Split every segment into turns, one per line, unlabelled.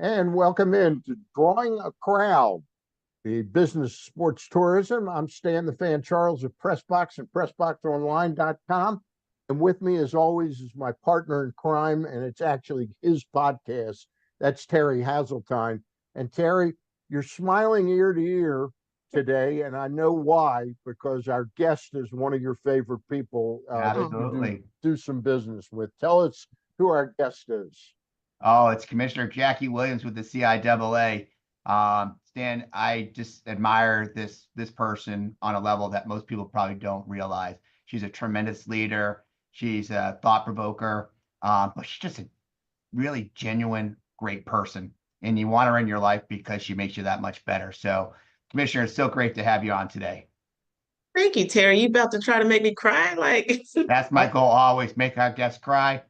And welcome in to Drawing a Crowd, the business sports tourism. I'm Stan the Fan Charles of Pressbox and PressBoxOnline.com. And with me, as always, is my partner in crime, and it's actually his podcast. That's Terry Hasseltine. And Terry, you're smiling ear to ear today, and I know why, because our guest is one of your favorite people that you
Absolutely.
do some business with. Tell us who our guest is.
Oh, it's Commissioner Jacqie Williams with the CIAA. Stan, I just admire this person on a level that most people probably don't realize. She's a tremendous leader. She's a thought provoker, but she's just a really genuine, great person. And you want her in your life because she makes you that much better. So, Commissioner, it's so great to have you on today.
Thank you, Terry. You about to try to make me cry? Like,
That's my
I,
goal always, make our guests cry,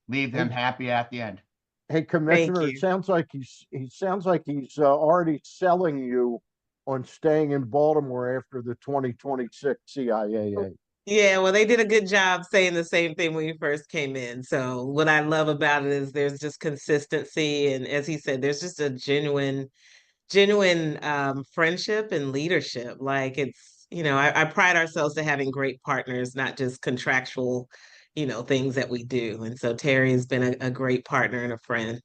leave them
hey,
happy at the end.
Hey,
thank
Commissioner, it
you.
sounds like he's already selling you on staying in Baltimore after the 2026 CIAA.
Yeah, well, they did a good job saying the same thing when you first came in. So what I love about it is there's just consistency, and as he said, there's just a genuine friendship and leadership. Like I pride ourselves to having great partners, not just contractual, things that we do. And so Terry has been a great partner and a friend.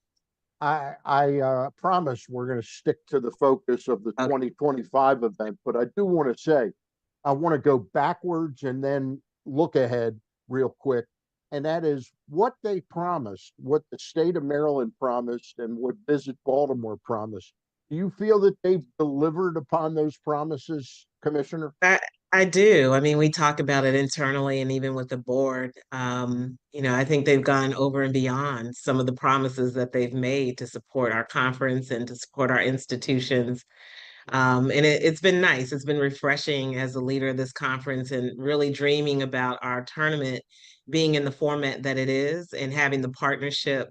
I promise we're going to stick to the focus of the
Okay.
2025 event, but I do want to say I want to go backwards and then look ahead real quick. And that is what they promised, what the state of Maryland promised, and what Visit Baltimore promised. Do you feel that they've delivered upon those promises, Commissioner?
I I do. I mean, we talk about it internally and even with the board. I think they've gone over and beyond some of the promises that they've made to support our conference and to support our institutions. And it's been nice. It's been refreshing as a leader of this conference and really dreaming about our tournament being in the format that it is and having the partnership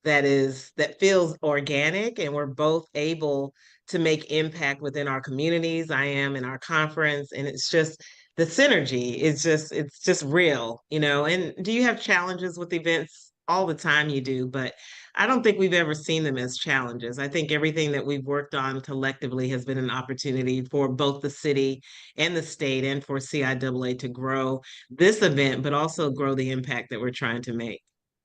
that feels organic, and we're both able to make impact within our communities. I am in our conference, and it's just the synergy. It's just real, And do you have challenges with events? All the time you do, but I don't think we've ever seen them as challenges. I think everything that we've worked on collectively has been an opportunity for both the city and the state and for CIAA to grow this event, but also grow the impact that we're trying to make.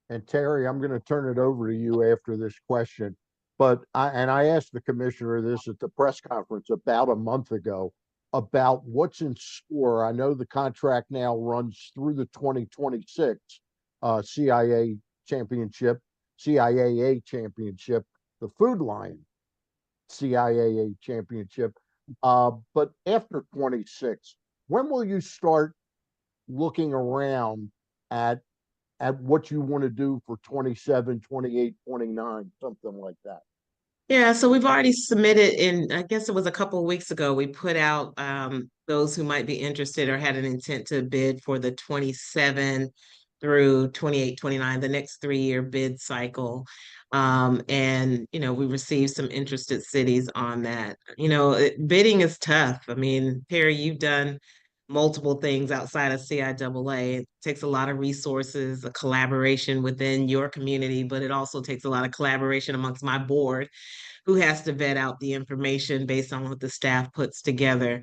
And Terry, I'm going to turn it over to you after this question. But I asked the commissioner this at the press conference about a month ago about what's in store. I know the contract now runs through the 2026 CIA championship, CIAA championship, the Food Lion CIAA championship. But after 26, when will you start looking around at what you want to do for 27, 28, 29, something like that?
Yeah, so we've already submitted in, I guess it was a couple of weeks ago, we put out those who might be interested or had an intent to bid for the 27 through 28, 29, the next 3-year bid cycle. We received some interested cities on that. Bidding is tough. I mean, Perry, you've done multiple things outside of CIAA. It takes a lot of resources, a collaboration within your community, but it also takes a lot of collaboration amongst my board who has to vet out the information based on what the staff puts together.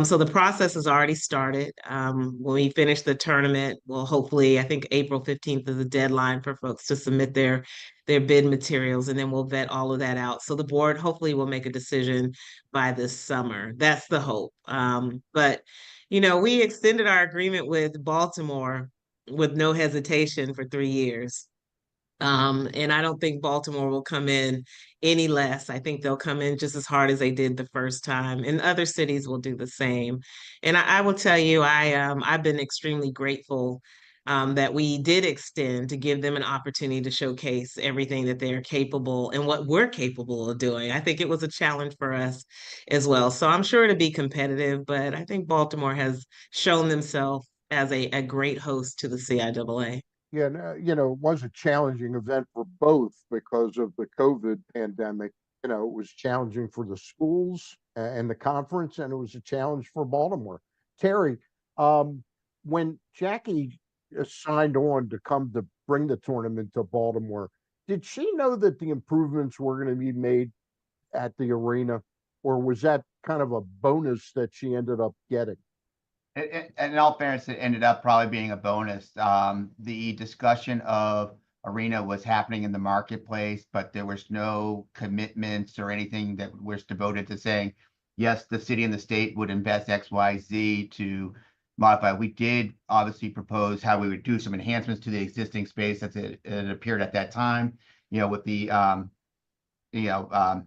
So the process has already started. When we finish the tournament, we'll hopefully, I think April 15th is the deadline for folks to submit their bid materials, and then we'll vet all of that out. So the board hopefully will make a decision by this summer. That's the hope. But we extended our agreement with Baltimore with no hesitation for 3 years. And I don't think Baltimore will come in any less. I think they'll come in just as hard as they did the first time, and other cities will do the same. And I will tell you, I've been extremely grateful that we did extend to give them an opportunity to showcase everything that they're capable and what we're capable of doing. I think it was a challenge for us as well. So I'm sure to be competitive, but I think Baltimore has shown themselves as a great host to the CIAA.
Yeah, it was a challenging event for both because of the COVID pandemic. It was challenging for the schools and the conference, and it was a challenge for Baltimore. Terry, when Jacqie signed on to come to bring the tournament to Baltimore, did she know that the improvements were going to be made at the arena, or was that kind of a bonus that she ended up getting?
And in all fairness, it ended up probably being a bonus. The discussion of arena was happening in the marketplace, but there was no commitments or anything that was devoted to saying, yes, the city and the state would invest X, Y, Z to modify. We did obviously propose how we would do some enhancements to the existing space as it appeared at that time, with the, you know,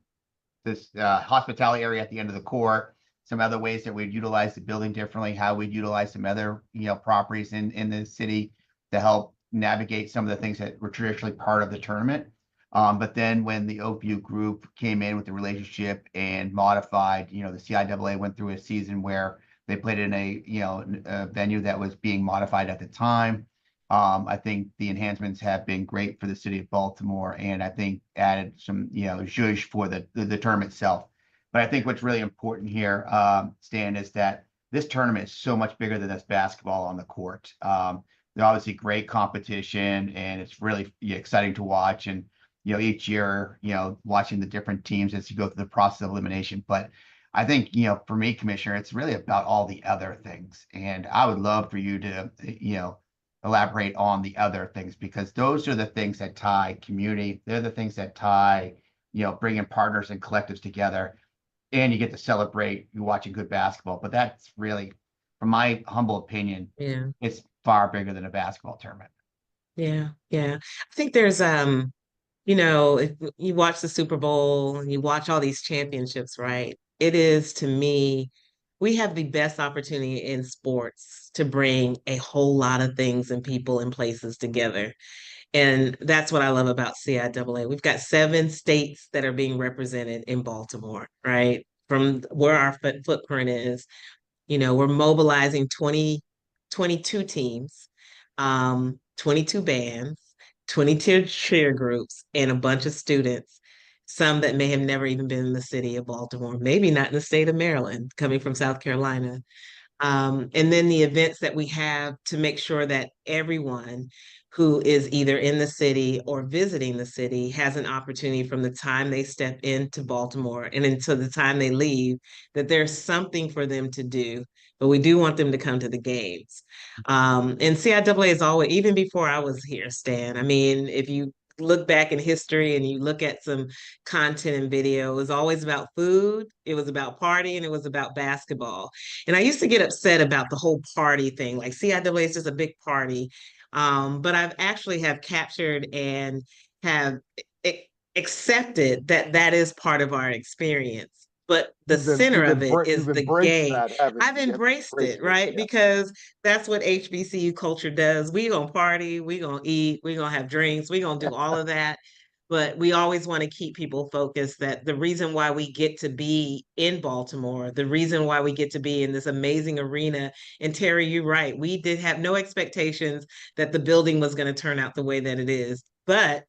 this hospitality area at the end of the court, some other ways that we'd utilize the building differently, how we'd utilize some other, properties in the city to help navigate some of the things that were traditionally part of the tournament. But then when the Oakview group came in with the relationship and modified, the CIAA went through a season where they played in a venue that was being modified at the time. I think the enhancements have been great for the city of Baltimore, and I think added some, zhuzh for the tournament itself. But I think what's really important here, Stan, is that this tournament is so much bigger than this basketball on the court. They're obviously great competition, and it's really exciting to watch. And each year, watching the different teams as you go through the process of elimination. But I think, for me, Commissioner, it's really about all the other things. And I would love for you to, elaborate on the other things, because those are the things that tie community. They're the things that tie, bringing partners and collectives together. And you get to celebrate you watching good basketball. But that's really, from my humble opinion,
Yeah.
it's far bigger than a basketball tournament.
Yeah. Yeah. I think there's if you watch the Super Bowl and you watch all these championships, right? It is, to me, we have the best opportunity in sports to bring a whole lot of things and people and places together. And that's what I love about CIAA. We've got 7 states that are being represented in Baltimore, right? From where our footprint is, we're mobilizing 22 teams, 22 bands, 22 cheer groups, and a bunch of students, some that may have never even been in the city of Baltimore, maybe not in the state of Maryland, coming from South Carolina. And then the events that we have to make sure that everyone who is either in the city or visiting the city has an opportunity from the time they step into Baltimore and until the time they leave, that there's something for them to do. But we do want them to come to the games. And CIAA is always, even before I was here, Stan, I mean, if you look back in history and you look at some content and video, it was always about food, it was about party, and it was about basketball. And I used to get upset about the whole party thing. Like CIAA is just a big party. But I've actually have captured and have accepted that that is part of our experience. But the center of it is
You've
the
embraced
game.
that, haven't
I've
you? You've
embraced
embraced
it, right?
yeah.
Because that's what HBCU culture does. We gonna party, we gonna eat, we gonna have drinks, we gonna do all of that. But we always want to keep people focused that the reason why we get to be in Baltimore, the reason why we get to be in this amazing arena, and Terry, you're right, we did have no expectations that the building was going to turn out the way that it is. But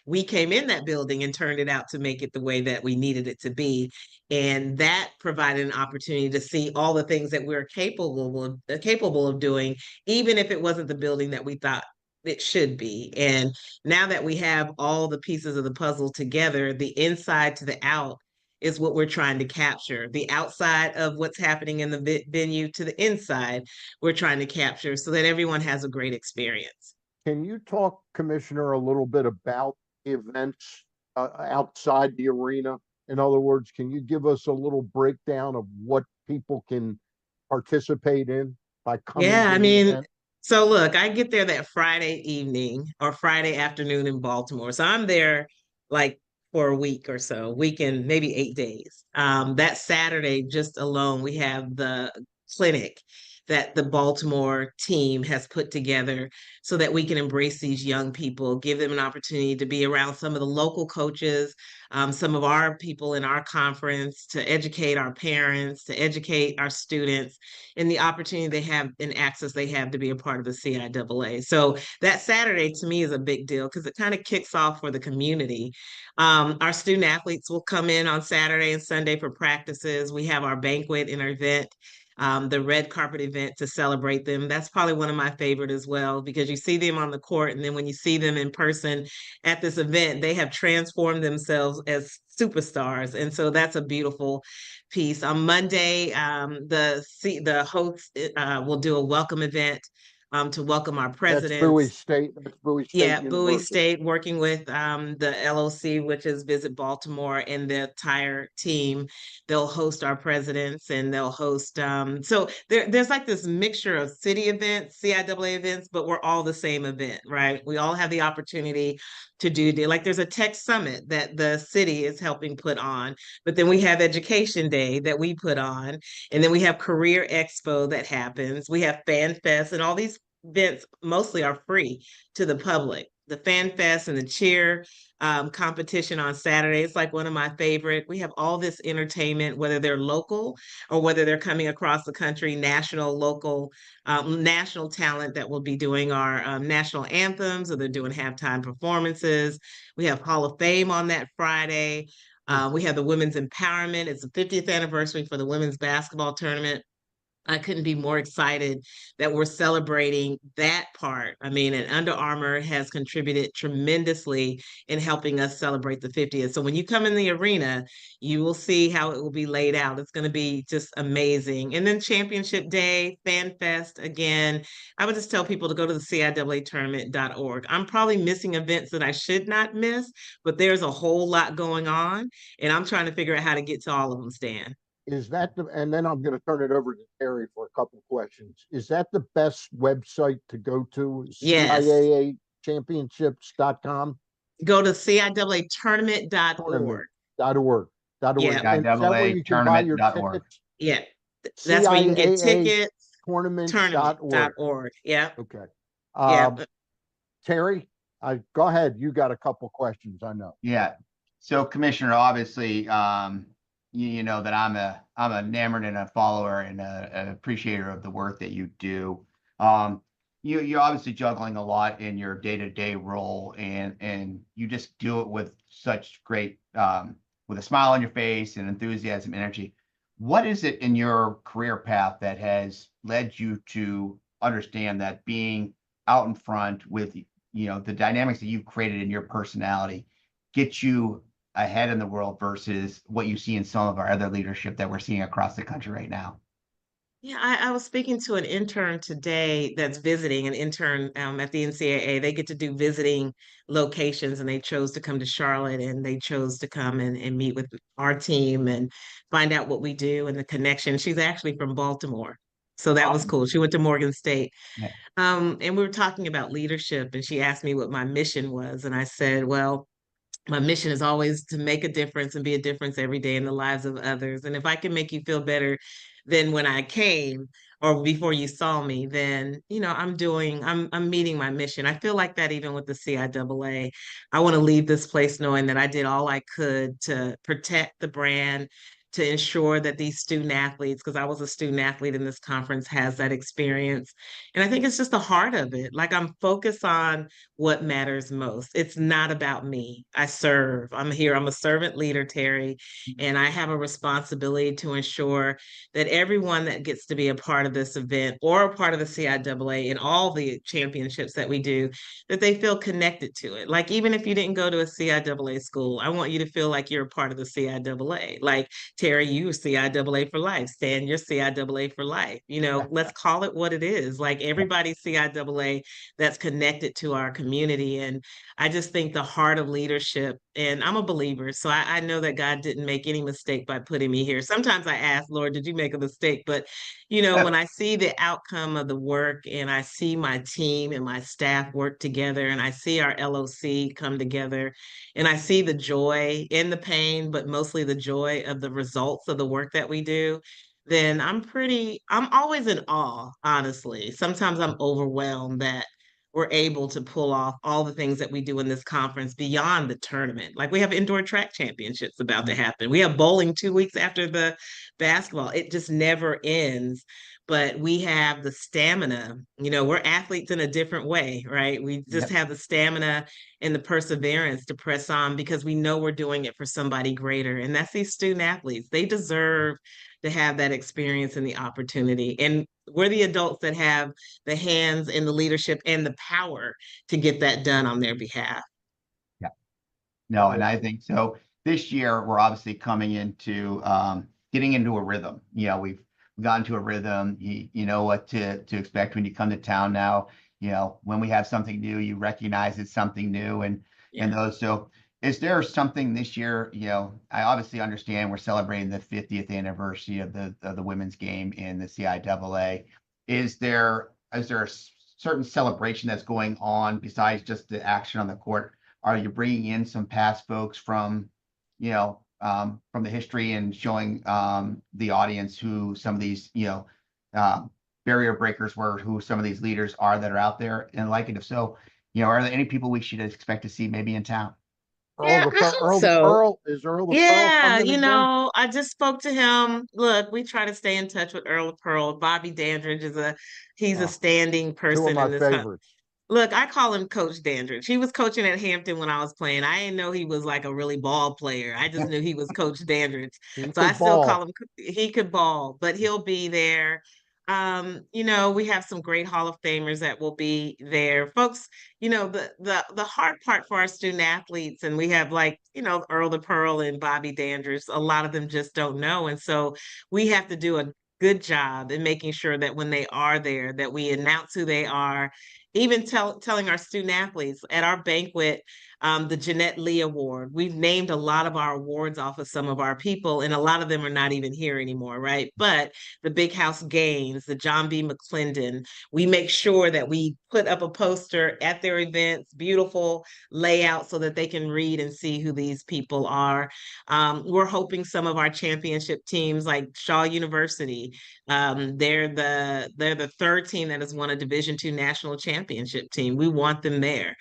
we came in that building and turned it out to make it the way that we needed it to be. And that provided an opportunity to see all the things that we're capable of doing, even if it wasn't the building that we thought it should be. And now that we have all the pieces of the puzzle together, the inside to the out is what we're trying to capture. The outside of what's happening in the venue to the inside, we're trying to capture so that everyone has a great experience.
Can you talk, Commissioner, a little bit about events outside the arena? In other words, can you give us a little breakdown of what people can participate in by coming
Yeah,
to
I
the
mean,
event?
so look, I get there that Friday evening or Friday afternoon in Baltimore. So I'm there like for a week or so, weekend, maybe 8 days. That Saturday, just alone, we have the clinic that the Baltimore team has put together so that we can embrace these young people, give them an opportunity to be around some of the local coaches, some of our people in our conference, to educate our parents, to educate our students, and the opportunity they have and access they have to be a part of the CIAA. So that Saturday to me is a big deal because it kind of kicks off for the community. Our student athletes will come in on Saturday and Sunday for practices. We have our banquet and our event the red carpet event to celebrate them. That's probably one of my favorite as well, because you see them on the court, and then when you see them in person at this event, they have transformed themselves as superstars. And so that's a beautiful piece. On Monday, the host will do a welcome event to welcome our
That's Bowie
presidents.
State. That's Bowie State
Yeah, Bowie
University.
State, working with the LOC, which is Visit Baltimore, and the entire team. They'll host our presidents, and they'll host. So there's like this mixture of city events, CIAA events, but we're all the same event, right? We all have the opportunity to do, like there's a tech summit that the city is helping put on, but then we have Education Day that we put on, and then we have Career Expo that happens. We have Fan Fest, and all these events mostly are free to the public. The Fan Fest and the cheer competition on Saturday, it's like one of my favorite. We have all this entertainment, whether they're local or whether they're coming across the country, national, local, national talent that will be doing our national anthems, or they're doing halftime performances. We have Hall of Fame on that Friday. We have the women's empowerment. It's the 50th anniversary for the women's basketball tournament. I couldn't be more excited that we're celebrating that part. I mean, and Under Armour has contributed tremendously in helping us celebrate the 50th. So when you come in the arena, you will see how it will be laid out. It's going to be just amazing. And then Championship Day, Fan Fest again. I would just tell people to go to the CIAAtournament.org. I'm probably missing events that I should not miss, but there's a whole lot going on, and I'm trying to figure out how to get to all of them, Stan.
Is that and then I'm going to turn it over to Terry for a couple of questions. Is that the best website to go to?
Yes.
CIAAchampionships.com?
Go to CIAAtournament.org.
.org.
Yeah.
And is that where you can buy your tickets?
Yeah. That's where you can get tickets.
Tournament.org.
Yeah.
Okay.
Yeah.
Terry, go ahead. You got a couple questions, I know.
Yeah. So, Commissioner, obviously, you know that I'm enamored and a follower and an appreciator of the work that you do. You're obviously juggling a lot in your day-to-day role, and you just do it with such great with a smile on your face and enthusiasm, energy. What is it in your career path that has led you to understand that being out in front with the dynamics that you've created in your personality gets you ahead in the world versus what you see in some of our other leadership that we're seeing across the country right now?
Yeah, I was speaking to an intern today that's visiting, an intern at the NCAA. They get to do visiting locations, and they chose to come to Charlotte, and they chose to come and meet with our team and find out what we do and the connection. She's actually from Baltimore. So that was cool. She went to Morgan State.
Yeah.
And we were talking about leadership, and she asked me what my mission was. And I said, well, my mission is always to make a difference and be a difference every day in the lives of others. And if I can make you feel better than when I came or before you saw me, then, I'm meeting my mission. I feel like that even with the CIAA. I want to leave this place knowing that I did all I could to protect the brand, to ensure that these student athletes, because I was a student athlete in this conference, has that experience. And I think it's just the heart of it. Like, I'm focused on what matters most. It's not about me. I serve. I'm here. I'm a servant leader, Terry, and I have a responsibility to ensure that everyone that gets to be a part of this event or a part of the CIAA and all the championships that we do, that they feel connected to it. Like, even if you didn't go to a CIAA school, I want you to feel like you're a part of the CIAA. Like, Terry, you're CIAA for life. Stan, you're CIAA for life. Let's call it what it is. Like, everybody's CIAA that's connected to our community. And I just think the heart of leadership, and I'm a believer, so I know that God didn't make any mistake by putting me here. Sometimes I ask, Lord, did you make a mistake? But, when I see the outcome of the work, and I see my team and my staff work together, and I see our LOC come together, and I see the joy and the pain, but mostly the joy of the results of the work that we do, then I'm always in awe, honestly. Sometimes I'm overwhelmed that we're able to pull off all the things that we do in this conference beyond the tournament. Like, we have indoor track championships about to happen. We have bowling 2 weeks after the basketball. It just never ends. But we have the stamina. We're athletes in a different way, right? We just have the stamina and the perseverance to press on because we know we're doing it for somebody greater. And that's these student athletes. They deserve to have that experience and the opportunity. And we're the adults that have the hands and the leadership and the power to get that done on their behalf.
Yeah. No, and I think so. This year, we're obviously coming into getting into a rhythm. We've gotten to a rhythm. You know what to expect when you come to town now. When we have something new, you recognize it's something new, and those. So, is there something this year? I obviously understand we're celebrating the 50th anniversary of the women's game in the CIAA. Is there a certain celebration that's going on besides just the action on the court? Are you bringing in some past folks from the history and showing the audience who some of these, barrier breakers were, who some of these leaders are that are out there and like it? If so, are there any people we should expect to see maybe in town?
Yeah, I hope so.
Is Earl the Pearl
Yeah,
coming again?
I just spoke to him. Look, we try to stay in touch with Earl of Pearl. Bobby Dandridge he's a
Oh,
standing
two of
person
my
in this.
favorites.
Look, I call him Coach Dandridge. He was coaching at Hampton when I was playing. I didn't know he was like a really ball player. I just knew he was Coach Dandridge.
He
So I
could
still
ball.
call him, he could ball, but he'll be there. We have some great Hall of Famers that will be there. Folks, the hard part for our student athletes, and we have Earl the Pearl and Bobby Dandridge, a lot of them just don't know. And so we have to do a good job in making sure that when they are there, that we announce who they are, even telling our student athletes at our banquet, the Jeanette Lee Award. We've named a lot of our awards off of some of our people, and a lot of them are not even here anymore, right? But the Big House Gaines, the John B. McClendon, we make sure that we put up a poster at their events, beautiful layout so that they can read and see who these people are. We're hoping some of our championship teams like Shaw University, they're the third team that has won a Division II national championship team. We want them there.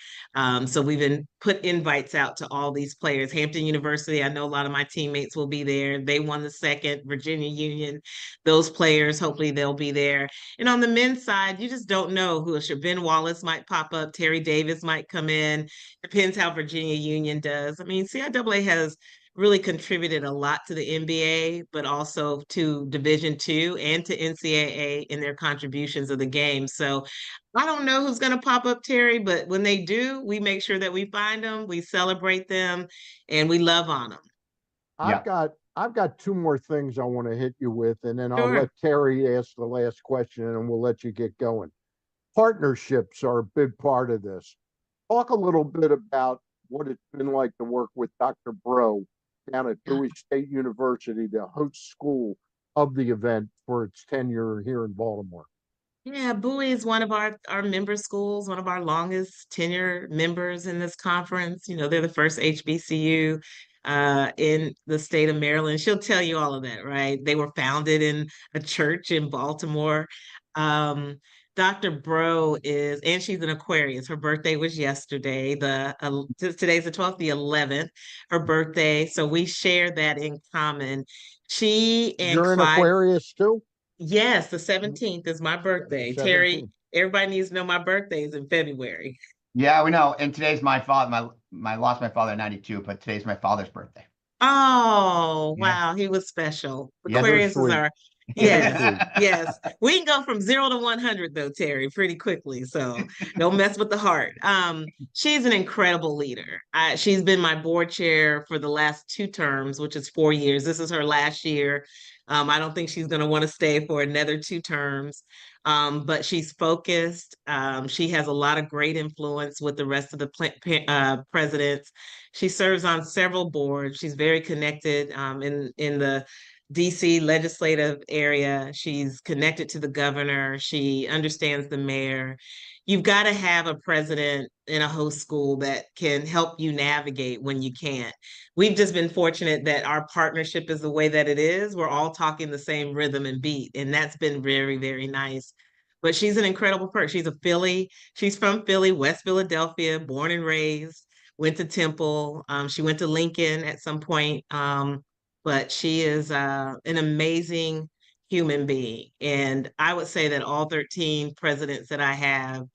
So we've been put invites out to all these players. Hampton University, I know a lot of my teammates will be there. They won the second. Virginia Union, those players, hopefully they'll be there. And on the men's side, you just don't know who. Sure, Ben Wallace might pop up. Terry Davis might come in. Depends how Virginia Union does. I mean, CIAA has really contributed a lot to the NBA, but also to Division II and to NCAA in their contributions of the game. So I don't know who's going to pop up, Terry, but when they do, we make sure that we find them, we celebrate them, and we love on them.
I've got two more things I want to hit you with, and then I'll
Sure.
let Terry ask the last question, and we'll let you get going. Partnerships are a big part of this. Talk a little bit about what it's been like to work with Dr. Bro down at Bowie State University, the host school of the event for its tenure here in Baltimore.
Yeah, Bowie is one of our member schools, one of our longest tenure members in this conference. They're the first HBCU in the state of Maryland. She'll tell you all of that, right? They were founded in a church in Baltimore. Um, Dr. Bro and she's an Aquarius. Her birthday was yesterday. Today's the 12th, the 11th, her birthday. So we share that in common. She and
You're an
Clyde.
Aquarius too?
Yes, the 17th is my birthday. Terry,
17.
everybody needs to know my birthday is in February.
Yeah, we know. And today's my father. My lost my father in '92, but today's my father's birthday.
Oh,
Yeah.
wow, he was special.
So
Aquarius is
sweet.
our,
So
yes,
sweet.
yes. We can go from 0 to 100 though, Terry, pretty quickly. So don't mess with the heart. She's an incredible leader. She's been my board chair for the last 2 terms, which is 4 years. This is her last year. I don't think she's going to want to stay for another 2 terms. But she's focused. She has a lot of great influence with the rest of the presidents. She serves on several boards. She's very connected in the DC legislative area. She's connected to the governor. She understands the mayor. You've got to have a president in a host school that can help you navigate when you can't. We've just been fortunate that our partnership is the way that it is. We're all talking the same rhythm and beat, and that's been very, very nice. But she's an incredible person. She's a Philly. She's from Philly, West Philadelphia, born and raised, went to Temple. She went to Lincoln at some point. But she is an amazing human being. And I would say that all 13 presidents that I have,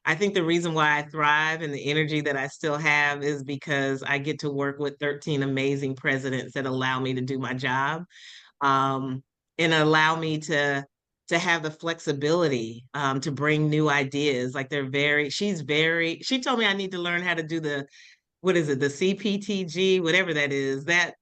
I think the reason why I thrive and the energy that I still have is because I get to work with 13 amazing presidents that allow me to do my job. Um, and allow me to have the flexibility to bring new ideas. Like she told me I need to learn how to do what is it, the CPTG, whatever that is, that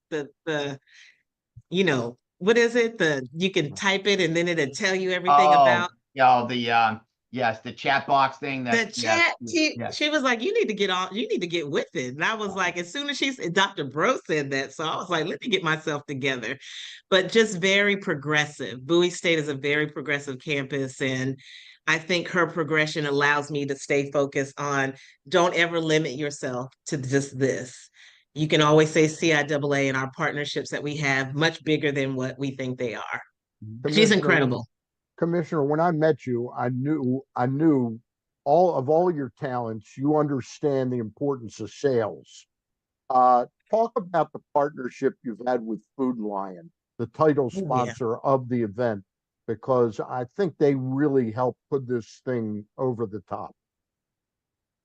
what is it? You can type it and then it'll tell you everything about
Oh, yeah, yes, the chat box thing
the
that, yes,
chat.
yes.
She was like, you need to get on, you need to get with it. And I was like, as soon as Dr. Bro said that, so I was like, let me get myself together. But just very progressive. Bowie State is a very progressive campus, and I think her progression allows me to stay focused on, don't ever limit yourself to just this. You can always say CIAA and our partnerships that we have much bigger than what we think they are. She's
Commissioner,
incredible.
Commissioner, when I met you, I knew all your talents. You understand the importance of sales. Talk about the partnership you've had with Food Lion, the title
Oh, yeah.
sponsor of the event, because I think they really helped put this thing over the top.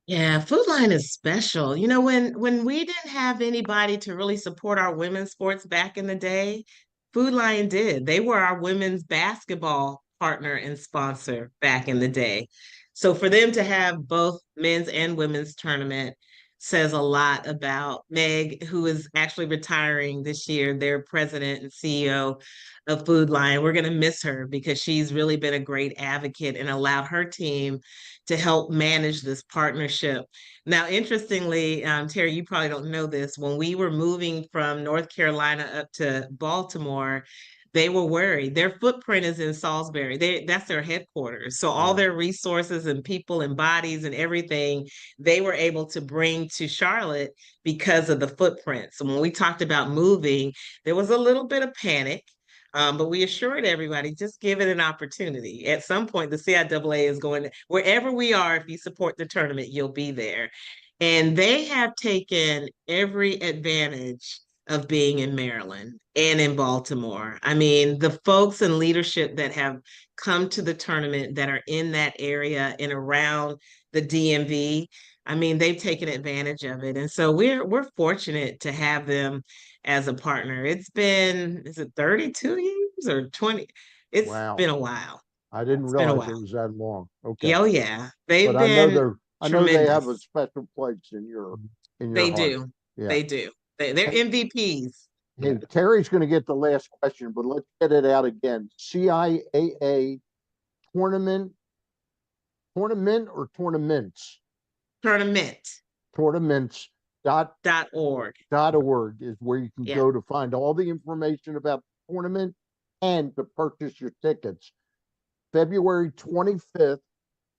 Yeah, Food Line is special. You know, when we didn't have anybody to really support our women's sports back in the day, Food Line did. They were our women's basketball partner and sponsor back in the day. So for them to have both men's and women's tournament says a lot about Meg, who is actually retiring this year, their president and CEO of Food Line. We're going to miss her because she's really been a great advocate and allowed her team to help manage this partnership. Now, interestingly, Terry, you probably don't know this. When we were moving from North Carolina up to Baltimore, they were worried. Their footprint is in Salisbury. That's their headquarters. So all
Yeah.
their resources and people and bodies and everything, they were able to bring to Charlotte because of the footprint. So when we talked about moving, there was a little bit of panic. But we assured everybody, just give it an opportunity. At some point, the CIAA is going to, wherever we are, if you support the tournament, you'll be there. And they have taken every advantage of being in Maryland and in Baltimore. I mean, the folks and leadership that have come to the tournament that are in that area and around the DMV, I mean, they've taken advantage of it. And so we're fortunate to have them as a partner. It's been, is it 32 years or 20? It's
Wow.
been a while.
I didn't
It's been a
realize it
while.
was that long. Okay.
Yeah, oh yeah.
But
They've been
I know they have a
tremendous.
special place in your
They
heart.
do.
Yeah.
They do. They're MVPs.
Hey, Terry's going to get the last question, but let's get it out again. CIAA tournament, tournament or tournaments?
Tournament
Tournaments dot
dot org.
org is where you can
Yeah.
go to find all the information about the tournament and to purchase your tickets. February 25th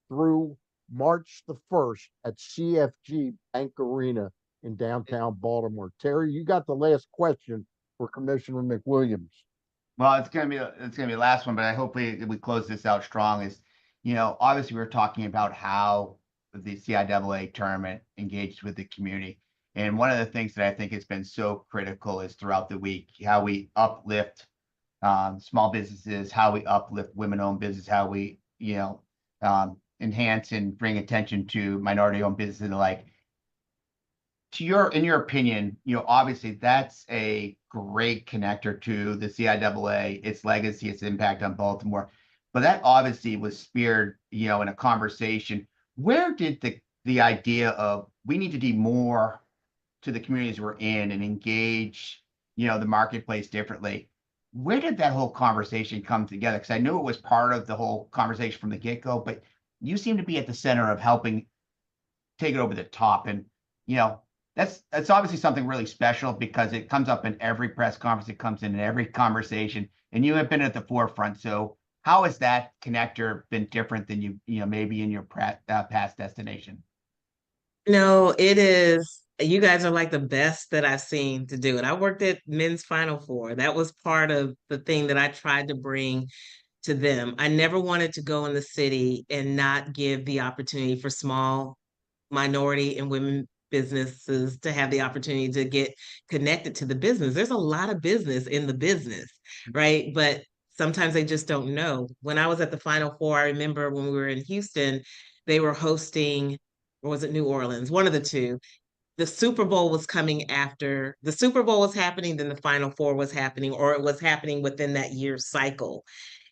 through March the 1st at CFG Bank Arena in downtown Baltimore. Terry, you got the last question for Commissioner McWilliams.
Well, it's gonna be the last one, but I hope we close this out strong. Obviously we're talking about how the CIAA tournament engaged with the community. And one of the things that I think has been so critical is throughout the week, how we uplift small businesses, how we uplift women-owned business, how we, enhance and bring attention to minority-owned businesses and the like. In your opinion, obviously that's a great connector to the CIAA, its legacy, its impact on Baltimore. But that obviously was speared, in a conversation. Where did the idea of we need to do more to the communities we're in and engage, the marketplace differently? Where did that whole conversation come together? Because I knew it was part of the whole conversation from the get-go, but you seem to be at the center of helping take it over the top. And, that's obviously something really special because it comes up in every press conference, it comes in every conversation, and you have been at the forefront. So how has that connector been different than maybe in your past destination?
No, it is. You guys are like the best that I've seen to do it. I worked at Men's Final Four. That was part of the thing that I tried to bring to them. I never wanted to go in the city and not give the opportunity for small minority and women businesses to have the opportunity to get connected to the business. There's a lot of business in the business, right? But sometimes they just don't know. When I was at the Final Four, I remember when we were in Houston, they were hosting, or was it New Orleans? One of the two. the Super Bowl was coming after the Super Bowl was happening, then the Final Four was happening, or it was happening within that year's cycle.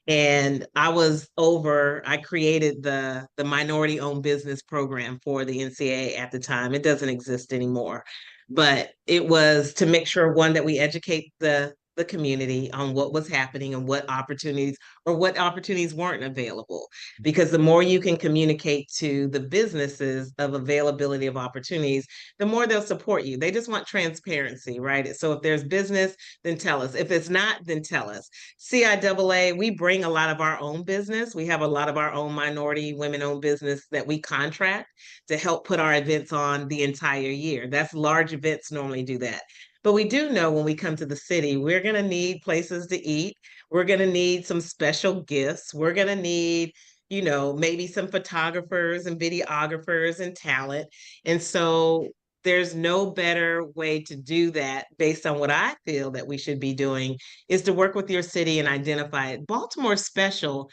And I created the minority owned business program for the NCAA at the time. It doesn't exist anymore, but it was to make sure, one, that we educate the community on what was happening and what opportunities weren't available. Because the more you can communicate to the businesses of availability of opportunities, the more they'll support you. They just want transparency, right? So if there's business, then tell us. If it's not, then tell us. CIAA, we bring a lot of our own business. We have a lot of our own minority women-owned business that we contract to help put our events on the entire year. That's large events normally do that. But we do know when we come to the city, we're going to need places to eat. We're going to need some special gifts. We're going to need, maybe some photographers and videographers and talent. And so there's no better way to do that based on what I feel that we should be doing is to work with your city and identify it. Baltimore's special.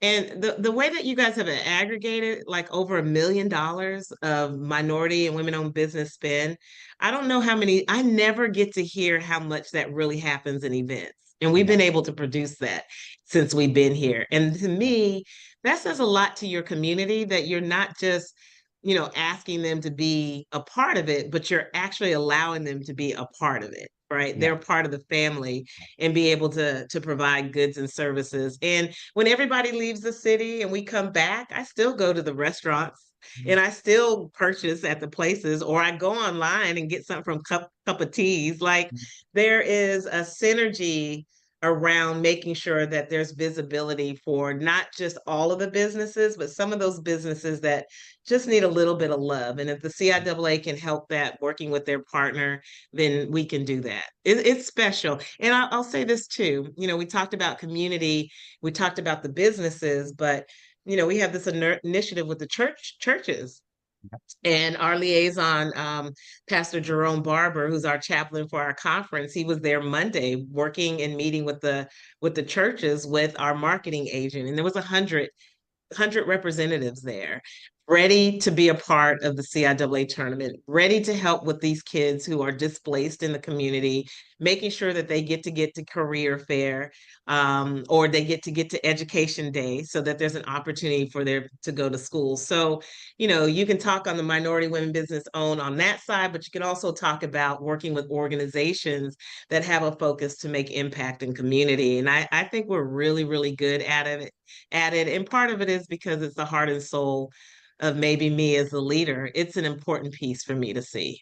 And the way that you guys have aggregated like over $1 million of minority and women-owned business spend, I don't know how many, I never get to hear how much that really happens in events. And we've been able to produce that since we've been here. And to me, that says a lot to your community that you're not just asking them to be a part of it, but you're actually allowing them to be a part of it, right? Yeah. They're part of the family and be able to provide goods and services. And when everybody leaves the city and we come back, I still go to the restaurants and I still purchase at the places, or I go online and get something from cup of teas. Like there is a synergy around making sure that there's visibility for not just all of the businesses, but some of those businesses that just need a little bit of love. And if the CIAA can help that working with their partner, then we can do that. It's special. And I'll say this too, we talked about community, we talked about the businesses, but we have this initiative with the churches. And our liaison, Pastor Jerome Barber, who's our chaplain for our conference, he was there Monday working and meeting with the churches with our marketing agent. And there was 100 representatives there, ready to be a part of the CIAA tournament, ready to help with these kids who are displaced in the community, making sure that they get to career fair, or they get to education day so that there's an opportunity for them to go to school. So, you can talk on the minority women business owned on that side, but you can also talk about working with organizations that have a focus to make impact in community. And I think we're really, really good at it. And part of it is because it's the heart and soul of maybe me as a leader. It's an important piece for me to see.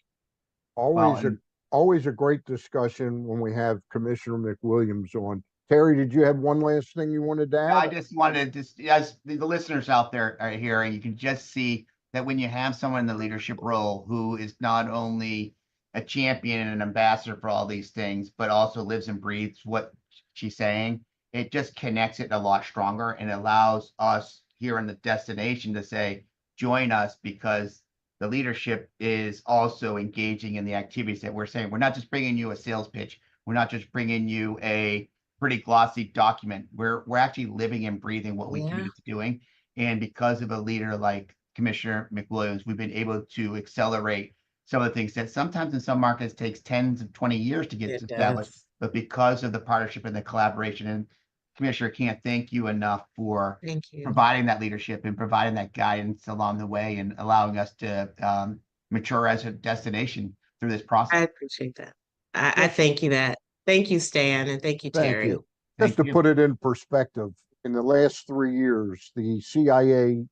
Always a great discussion when we have Commissioner McWilliams on. Terry, did you have one last thing you wanted to add?
I just wanted to, as the listeners out there are hearing, you can just see that when you have someone in the leadership role who is not only a champion and an ambassador for all these things, but also lives and breathes what she's saying, it just connects it a lot stronger and allows us here in the destination to say, join us, because the leadership is also engaging in the activities that we're saying. We're not just bringing you a sales pitch. We're not just bringing you a pretty glossy document. We're actually living and breathing what we committed to doing. And because of a leader like Commissioner McWilliams, we've been able to accelerate some of the things that sometimes in some markets takes 10 to 20 years to get established. But because of the partnership and the collaboration, and Commissioner, can't thank you enough for providing that leadership and providing that guidance along the way and allowing us to mature as a destination through this process.
I appreciate that. I thank you that. Thank you, Stan, and thank you, Terry.
Thank you. Just to put it in perspective, in the last 3 years, the CIAA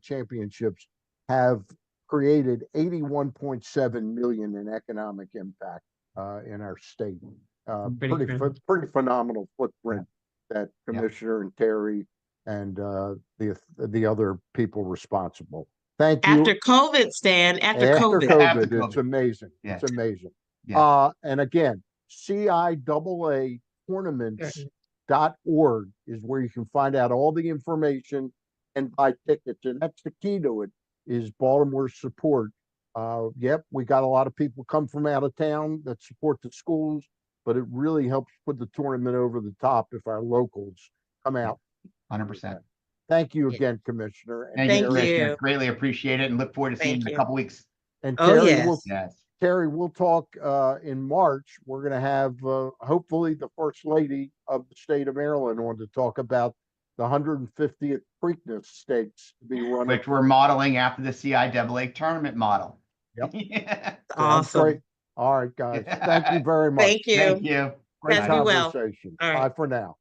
championships have created 81.7 million in economic impact in our state. Pretty phenomenal footprint that Commissioner and Terry and the other people responsible. Thank you.
After COVID, Stan, after COVID.
It's amazing. Yeah. It's amazing. Yeah. And again, CIAA tournaments.org is where you can find out all the information and buy tickets. And that's the key to it, is Baltimore's support. We got a lot of people come from out of town that support the schools, but it really helps put the tournament over the top if our locals come out.
100%.
Thank you again, Commissioner.
Thank you, Commissioner. Greatly appreciate it and look forward to seeing you in a couple weeks.
And
Oh,
Terry,
yes.
Yes.
Terry, we'll talk in March. We're going to have hopefully the First Lady of the state of Maryland on to talk about the 150th Preakness Stakes to be run.
Which we're modeling after the CIAA tournament model.
Yep.
Yeah.
Sounds great.
Awesome.
All right, guys. Thank you very much.
Thank you.
Thank you.
Great
Guys, be well.
conversation.
All right.
Bye for now.